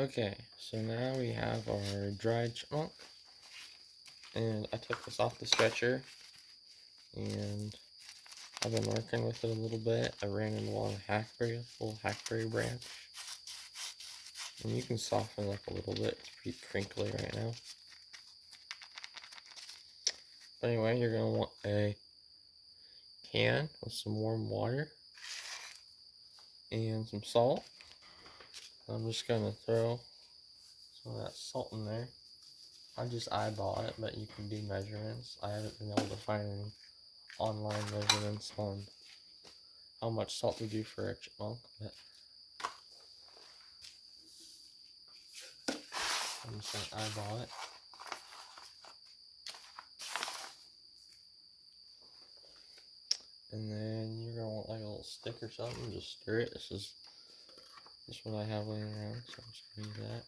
Okay, so now we have our dried chipmunk, and I took this off the stretcher, and I've been working with it a little bit. I ran it along a little hackberry branch, and you can soften it up a little bit. It's pretty crinkly right now. But anyway, you're going to want a can with some warm water and some salt. I'm just going to throw some of that salt in there. I just eyeball it, but you can do measurements. I haven't been able to find any online measurements on how much salt to do for a chipmunk, but I'm just going to eyeball it. And then you're going to want like a little stick or something, just stir it. This is what I have laying around, so I'm just going to use that.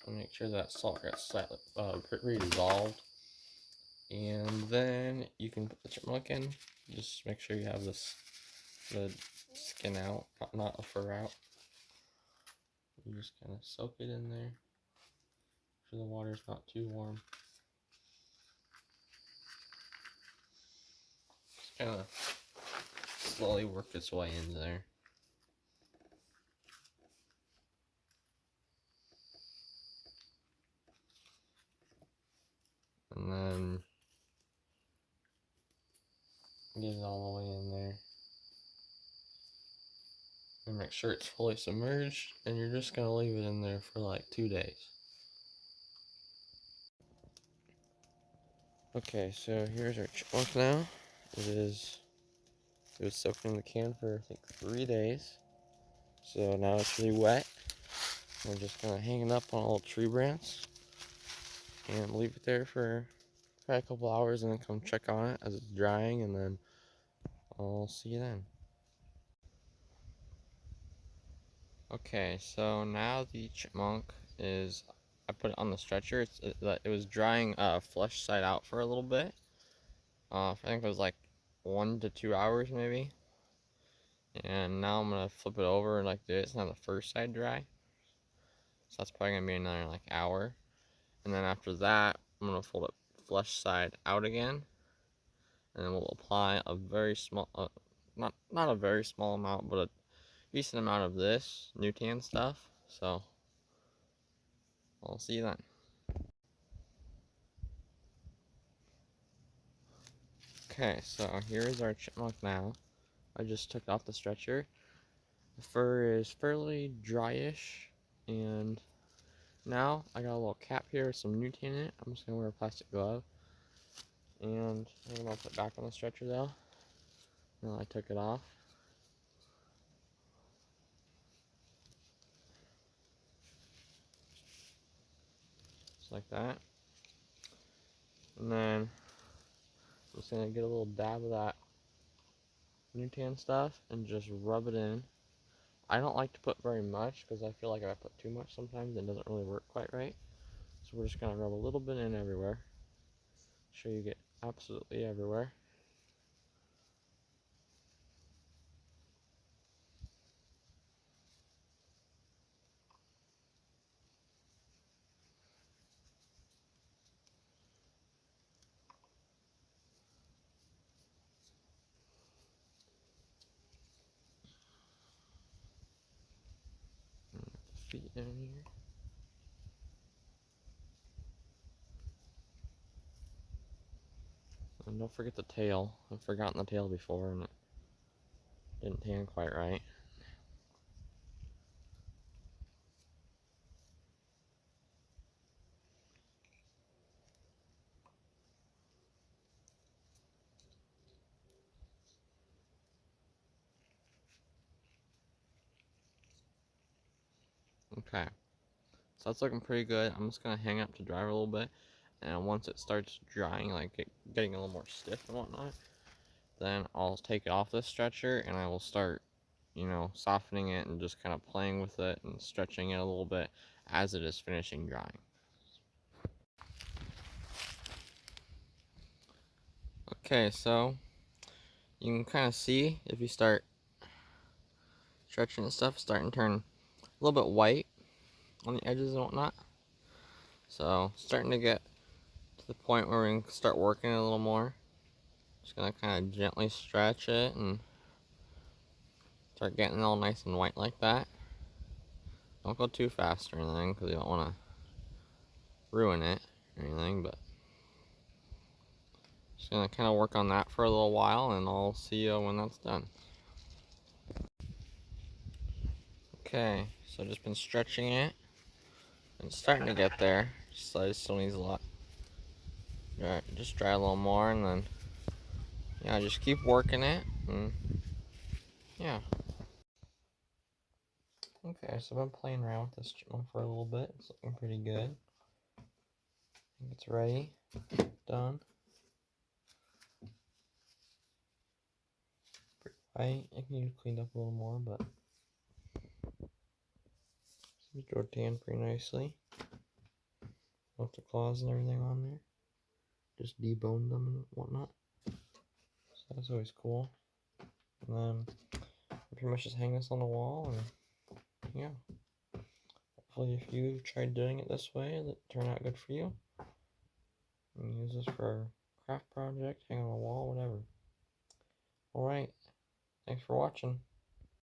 And make sure that salt gets slightly pretty dissolved. And then you can put the chipmunk in. Just make sure you have the skin out, not the fur out. You just kind of soak it in there. Make sure the water's not too warm. Just kind of slowly work its way in there. And then get it all the way in there. And make sure it's fully submerged, and you're just going to leave it in there for like 2 days. Okay, so here's our chipmunk now. It was soaked in the can for I think 3 days. So now it's really wet. We're just gonna hang it up on a little tree branch and leave it there for probably a couple hours, and then come check on it as it's drying, and then I'll see you then. Okay, so now the chipmunk I put it on the stretcher. It was drying flesh side out for a little bit. I think it was like 1 to 2 hours maybe. And now I'm gonna flip it over like this, now the first side dry. So that's probably gonna be another like hour. And then after that, I'm gonna fold it flesh side out again. And then we'll apply a very small, not a very small amount, but a decent amount of this new tan stuff. So I'll see you then. Okay, so here's our chipmunk now. I just took off the stretcher. The fur is fairly dryish, and now I got a little cap here with some new tan in it. I'm just gonna wear a plastic glove, and I'm gonna put it back on the stretcher though. Now I took it off. Just like that. And then I'm just gonna get a little dab of that new tan stuff and just rub it in. I don't like to put very much because I feel like if I put too much sometimes it doesn't really work quite right. So we're just gonna rub a little bit in everywhere. Make sure you get absolutely everywhere. Feet down here. And don't forget the tail. I've forgotten the tail before and it didn't tan quite right. Okay, so that's looking pretty good. I'm just gonna hang up to dry a little bit, and once it starts drying, like getting a little more stiff and whatnot, then I'll take it off the stretcher and I will start, softening it and just kind of playing with it and stretching it a little bit as it is finishing drying. Okay, so you can kind of see if you start stretching and stuff, starting to turn a little bit white on the edges and whatnot. So starting to get to the point where we can start working it a little more. Just gonna kind of gently stretch it and start getting it all nice and white like that. Don't go too fast or anything because you don't want to ruin it or anything, but just gonna kind of work on that for a little while and I'll see you when that's done. Okay, so just been stretching it. It's starting to get there. So it still needs a lot. Just dry a little more and then yeah, just keep working it and yeah. Okay, so I've been playing around with this chipmunk for a little bit. It's looking pretty good. I think it's ready. Done. Pretty white. I can use cleaned up a little more, but it's tan pretty nicely. Left the claws and everything on there. Just deboned them and whatnot. So that's always cool. And then I pretty much just hang this on the wall and yeah. Hopefully if you tried doing it this way, that turned out good for you. And use this for a craft project, hang on the wall, whatever. Alright, thanks for watching.